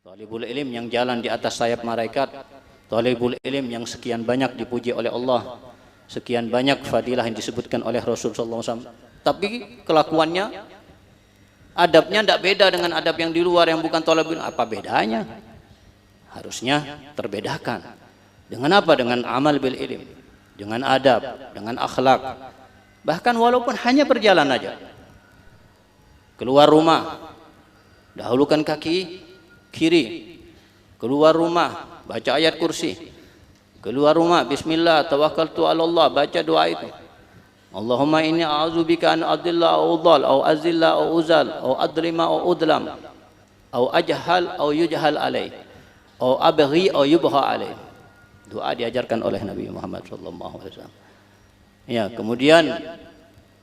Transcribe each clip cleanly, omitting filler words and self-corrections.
Thalibul ilm yang jalan di atas sayap malaikat, thalibul ilm yang sekian banyak dipuji oleh Allah, sekian banyak fadilah yang disebutkan oleh Rasulullah SAW. Tapi kelakuannya, adabnya tidak beda dengan adab yang di luar yang bukan thalibul ilm. Apa bedanya? Harusnya terbedakan. Dengan apa? Dengan amal bil ilm, dengan adab, dengan akhlak. Bahkan walaupun hanya berjalan aja, keluar rumah, dahulukan kaki kiri, keluar rumah baca ayat kursi, keluar rumah bismillah tawakkaltu ala Allah, baca doa itu. Allahumma inni a'udzubika an adilla au udhal au azilla au uzal au adlima au udlam au ajhal au yujhal alai au abghi au yubgha alai. Doa diajarkan oleh Nabi Muhammad SAW. Ya, kemudian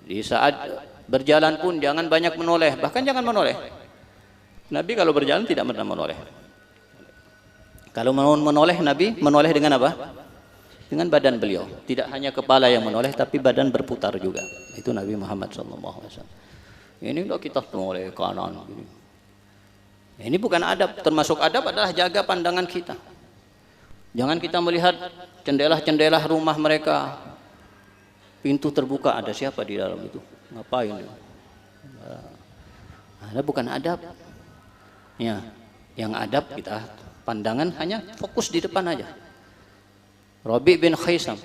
di saat berjalan pun jangan banyak menoleh, bahkan jangan menoleh. Nabi kalau berjalan tidak pernah menoleh. Kalau mau menoleh, Nabi menoleh dengan apa? Dengan badan beliau. Tidak hanya kepala yang menoleh, tapi badan berputar juga. Itu Nabi Muhammad SAW. Ini udah kita menoleh kanan. Ini bukan adab. Termasuk adab adalah jaga pandangan kita. Jangan kita melihat jendela-jendela rumah mereka, pintu terbuka, ada siapa di dalam itu? Ngapain? Ada bukan adab. Ya, yang adab kita pandangan hanya fokus di depan aja. Rabi bin Khaisam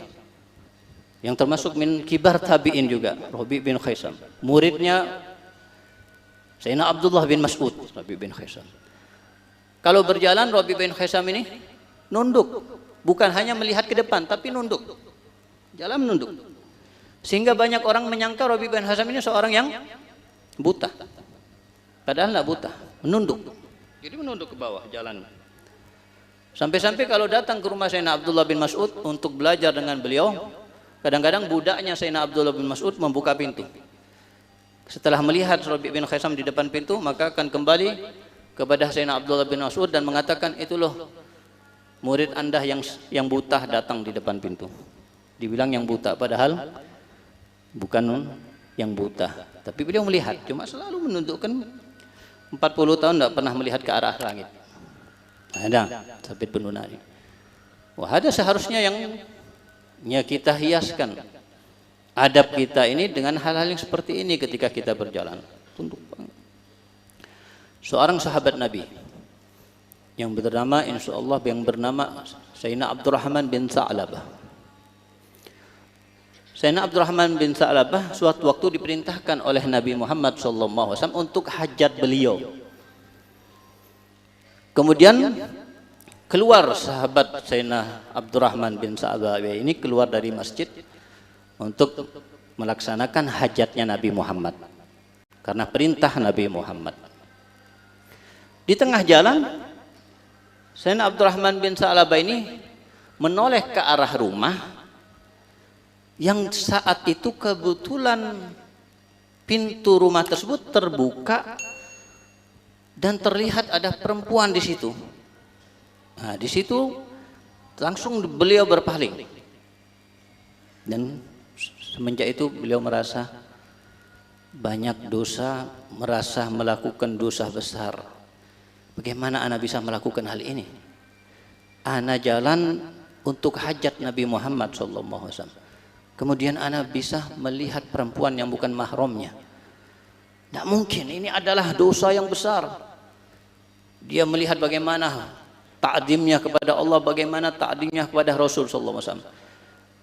yang termasuk min kibar tabi'in juga. Rabi bin Khaisam muridnya Sayyidina Abdullah bin Mas'ud. Rabi bin Khaisam kalau berjalan, Rabi bin Khaisam ini nunduk, bukan hanya melihat ke depan tapi nunduk, jalan menunduk, sehingga banyak orang menyangka Rabi bin Khaisam ini seorang yang buta, padahal tidak buta, menunduk. Jadi menunduk ke bawah jalan. Sampai-sampai kalau datang ke rumah Sayyidina Abdullah bin Mas'ud untuk belajar dengan beliau, kadang-kadang budaknya Sayyidina Abdullah bin Mas'ud membuka pintu. Setelah melihat Rabi bin Khaisam di depan pintu, maka akan kembali kepada Sayyidina Abdullah bin Mas'ud dan mengatakan, itu loh murid anda yang buta datang di depan pintu. Dibilang yang buta, padahal bukan yang buta. Tapi beliau melihat, cuma selalu menundukkan. 40 tahun tidak pernah melihat ke arah langit. Ada sabit penunari. Wah, ada seharusnya yang kita hiaskan adab kita ini dengan hal-hal yang seperti ini ketika kita berjalan. Seorang sahabat Nabi yang bernama, insyaallah, yang bernama Sayyidina Abdurrahman bin Sa'labah. Sayyidina Abdurrahman bin Sa'labah suatu waktu diperintahkan oleh Nabi Muhammad SAW untuk hajat beliau. Kemudian keluar sahabat Sayyidina Abdurrahman bin Sa'labah ini keluar dari masjid untuk melaksanakan hajatnya Nabi Muhammad karena perintah Nabi Muhammad. Di tengah jalan, Sayyidina Abdurrahman bin Sa'labah ini menoleh ke arah rumah yang saat itu kebetulan pintu rumah tersebut terbuka dan terlihat ada perempuan di situ. Nah, di situ langsung beliau berpaling. Dan semenjak itu beliau merasa banyak dosa, merasa melakukan dosa besar. Bagaimana ana bisa melakukan hal ini? Ana jalan untuk hajat Nabi Muhammad SAW. Kemudian ana bisa melihat perempuan yang bukan mahramnya. Tidak mungkin, ini adalah dosa yang besar. Dia melihat bagaimana ta'zimnya kepada Allah, bagaimana ta'zimnya kepada Rasul SAW.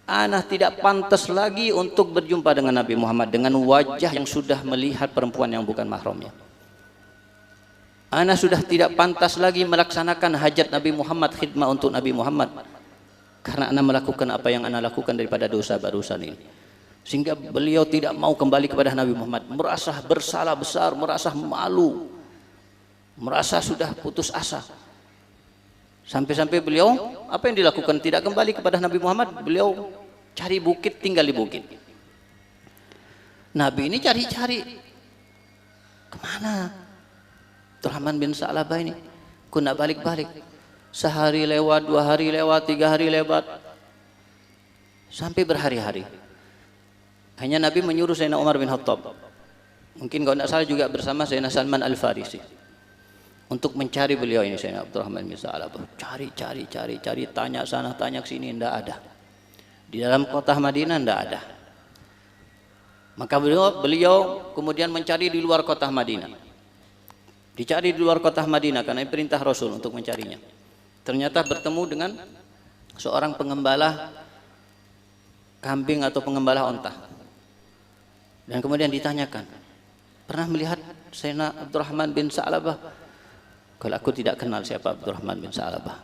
Ana tidak pantas lagi untuk berjumpa dengan Nabi Muhammad dengan wajah yang sudah melihat perempuan yang bukan mahramnya. Ana sudah tidak pantas lagi melaksanakan hajat Nabi Muhammad, khidmah untuk Nabi Muhammad, karena ana melakukan apa yang ana lakukan daripada dosa barusan ini. Sehingga beliau tidak mau kembali kepada Nabi Muhammad, merasa bersalah besar, merasa malu, merasa sudah putus asa. Sampai-sampai beliau apa yang dilakukan? Tidak kembali kepada Nabi Muhammad, beliau cari bukit, tinggal di bukit. Nabi ini cari-cari, kemana Abdurrahman bin Sa'labah ini? Kok tidak balik-balik? Sehari lewat, 2 hari lewat, 3 hari lewat, sampai berhari-hari. Hanya Nabi menyuruh Sayyidina Umar bin Khattab, mungkin kalau tidak salah juga bersama Sayyidina Salman Al-Farisi, untuk mencari beliau ini Sayyidina Abdurrahman bin Sa'labah. Cari, tanya sana, tanya sini, tidak ada. Di dalam kota Madinah tidak ada. Maka beliau kemudian mencari di luar kota Madinah. Dicari di luar kota Madinah karena perintah Rasul untuk mencarinya. Ternyata bertemu dengan seorang pengembala kambing atau pengembala onta. Dan kemudian ditanyakan, pernah melihat Sayyidina Abdurrahman bin Sa'labah? Kalau aku tidak kenal siapa Abdurrahman bin Sa'labah.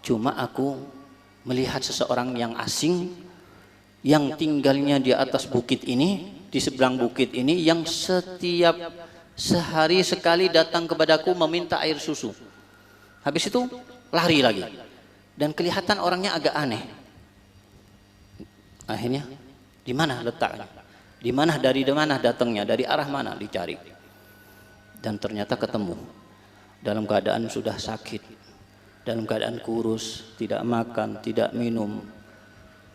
Cuma aku melihat seseorang yang asing yang tinggalnya di atas bukit ini, di seberang bukit ini, yang setiap sehari sekali datang kepadaku meminta air susu. Habis itu lari lagi. Dan kelihatan orangnya agak aneh. Akhirnya, di mana letaknya? Di mana, dari mana datangnya? Dari arah mana? Dicari. Dan ternyata ketemu. Dalam keadaan sudah sakit. Dalam keadaan kurus, tidak makan, tidak minum.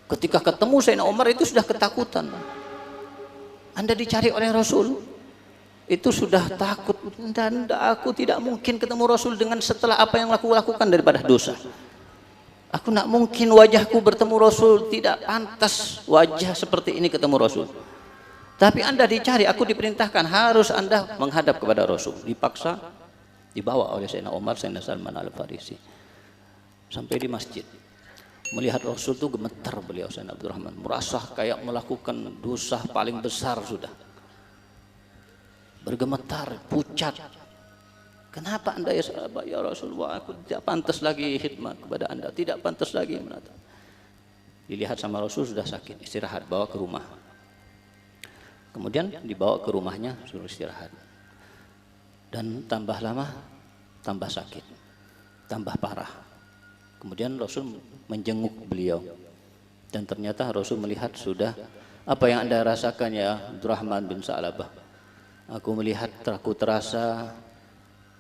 Ketika ketemu Sayyidina Umar itu sudah ketakutan. Anda dicari oleh Rasul. Itu sudah takut, dan aku tidak mungkin ketemu Rasul dengan setelah apa yang aku lakukan daripada dosa. Aku tidak mungkin wajahku bertemu Rasul, tidak pantas wajah seperti ini ketemu Rasul. Tapi Anda dicari, aku diperintahkan harus Anda menghadap kepada Rasul. Dipaksa, dibawa oleh Sayyidina Umar, Sayyidina Salman Al-Farisi sampai di masjid. Melihat Rasul itu gemetar beliau, Sayyidina Abdurrahman, merasa kayak melakukan dosa paling besar sudah. Bergemetar, pucat. Kenapa Anda ya sahabat ya Rasulullah? Aku tidak pantas lagi khidmat kepada Anda, tidak pantas lagi menatap. Dilihat sama Rasul sudah sakit, istirahat, bawa ke rumah. Kemudian dibawa ke rumahnya, suruh istirahat. Dan tambah lama, tambah sakit, tambah parah. Kemudian Rasul menjenguk beliau. Dan ternyata Rasul melihat sudah apa yang Anda rasakan ya Abdurrahman bin Sa'labah. Aku melihat, aku terasa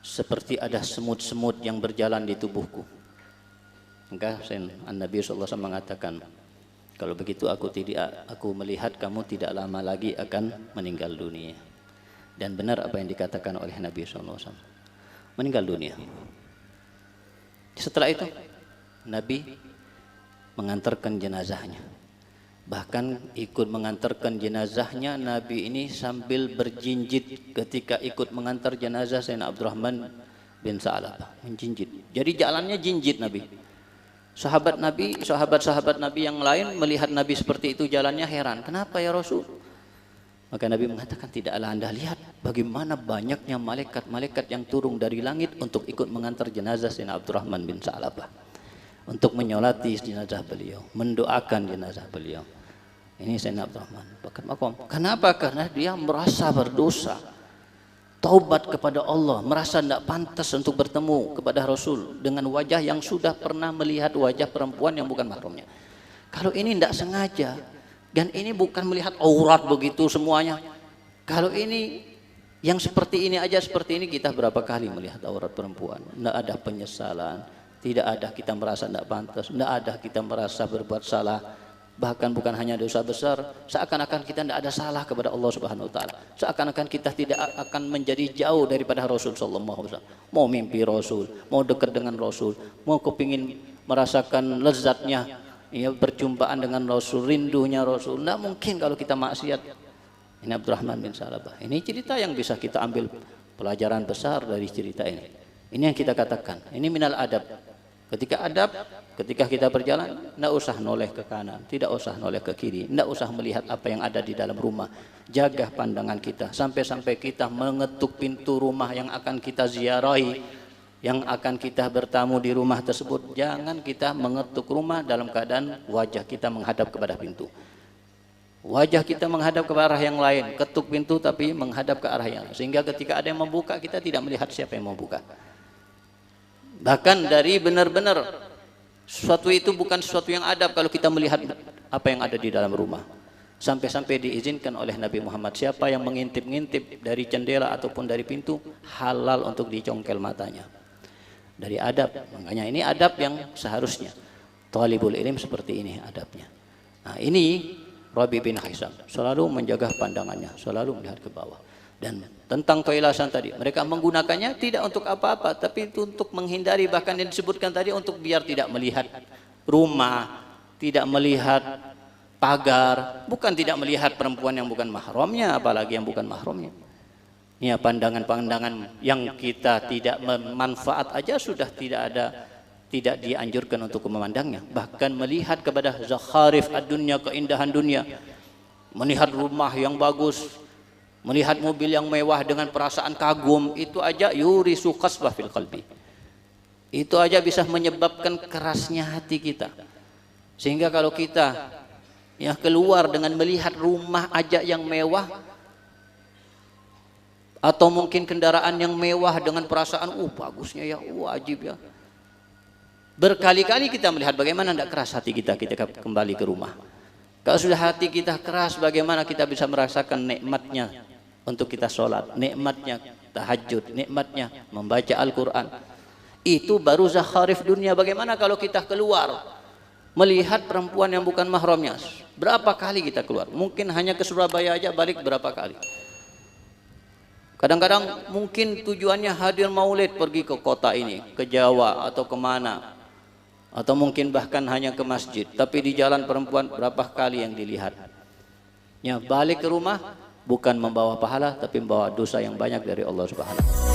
seperti ada semut-semut yang berjalan di tubuhku. Maka Nabi SAW mengatakan, kalau begitu aku melihat kamu tidak lama lagi akan meninggal dunia. Dan benar apa yang dikatakan oleh Nabi SAW, meninggal dunia. Setelah itu Nabi mengantarkan jenazahnya. Bahkan ikut mengantarkan jenazahnya, Nabi ini sambil berjinjit ketika ikut mengantar jenazah Sayyidina Abdurrahman bin Sa'labah, menjinjit. Jadi jalannya jinjit Nabi. Sahabat-sahabat Nabi yang lain melihat Nabi seperti itu jalannya heran. Kenapa ya Rasul? Maka Nabi mengatakan, tidaklah Anda lihat bagaimana banyaknya malaikat-malaikat yang turun dari langit untuk ikut mengantar jenazah Sayyidina Abdurrahman bin Sa'labah, untuk menyolati jenazah beliau, mendoakan jenazah beliau. Ini Sayyidina Abdurrahman. Kenapa? Karena dia merasa berdosa, taubat kepada Allah, merasa tidak pantas untuk bertemu kepada Rasul dengan wajah yang sudah pernah melihat wajah perempuan yang bukan mahramnya. Kalau ini tidak sengaja, dan ini bukan melihat aurat begitu semuanya. Kalau ini yang seperti ini aja, seperti ini, kita berapa kali melihat aurat perempuan, tidak ada penyesalan. Tidak ada kita merasa tidak pantas, tidak ada kita merasa berbuat salah. Bahkan bukan hanya dosa besar, seakan-akan kita tidak ada salah kepada Allah Subhanahu wa taala. Seakan-akan kita tidak akan menjadi jauh daripada Rasul sallallahu alaihi wasallam. Mau mimpi Rasul, mau dekat dengan Rasul, mau kepingin merasakan lezatnya ya perjumpaan dengan Rasul, rindunya Rasul. Tidak mungkin kalau kita maksiat. Ini Abdurrahman bin Sa'labah. Ini cerita yang bisa kita ambil pelajaran besar dari cerita ini. Ini yang kita katakan, ini minal adab. Ketika kita berjalan, tidak usah noleh ke kanan, tidak usah noleh ke kiri, tidak usah melihat apa yang ada di dalam rumah. Jaga pandangan kita, sampai-sampai kita mengetuk pintu rumah yang akan kita ziarahi, yang akan kita bertamu di rumah tersebut. Jangan kita mengetuk rumah dalam keadaan wajah kita menghadap kepada pintu. Wajah kita menghadap ke arah yang lain, ketuk pintu tapi menghadap ke arah yang lain. Sehingga ketika ada yang membuka, kita tidak melihat siapa yang membuka. Bahkan dari benar-benar sesuatu itu bukan sesuatu yang adab kalau kita melihat apa yang ada di dalam rumah. Sampai-sampai diizinkan oleh Nabi Muhammad, siapa yang mengintip-ngintip dari jendela ataupun dari pintu, halal untuk dicongkel matanya. Dari adab, makanya ini adab yang seharusnya. Thalibul ilm seperti ini adabnya. Nah, ini Rabi bin Hisam selalu menjaga pandangannya, selalu melihat ke bawah. Dan tentang toilasan tadi, mereka menggunakannya tidak untuk apa-apa, tapi itu untuk menghindari, bahkan yang disebutkan tadi untuk biar tidak melihat rumah, tidak melihat pagar, bukan tidak melihat perempuan yang bukan mahramnya, apalagi yang bukan mahramnya. Ya, pandangan-pandangan yang kita tidak bermanfaat aja sudah tidak dianjurkan untuk memandangnya. Bahkan melihat kepada zakharif ad-dunya, keindahan dunia, melihat rumah yang bagus, melihat mobil yang mewah dengan perasaan kagum, itu aja yurisu qaswah fil qalbi. Itu aja bisa menyebabkan kerasnya hati kita. Sehingga kalau kita ya keluar dengan melihat rumah aja yang mewah, atau mungkin kendaraan yang mewah dengan perasaan bagusnya ya, wajib ya, berkali-kali kita melihat, bagaimana tidak keras hati kita kembali ke rumah. Kalau sudah hati kita keras, bagaimana kita bisa merasakan nikmatnya untuk kita sholat, nikmatnya tahajud, nikmatnya membaca Al-Quran. Itu baru zakharif dunia. Bagaimana kalau kita keluar melihat perempuan yang bukan mahramnya? Berapa kali kita keluar? Mungkin hanya ke Surabaya aja balik berapa kali. Kadang-kadang mungkin tujuannya hadir maulid, pergi ke kota ini, ke Jawa atau kemana, atau mungkin bahkan hanya ke masjid, tapi di jalan perempuan berapa kali yang dilihat. Ya, balik ke rumah bukan membawa pahala, tapi membawa dosa yang banyak dari Allah Subhanahu.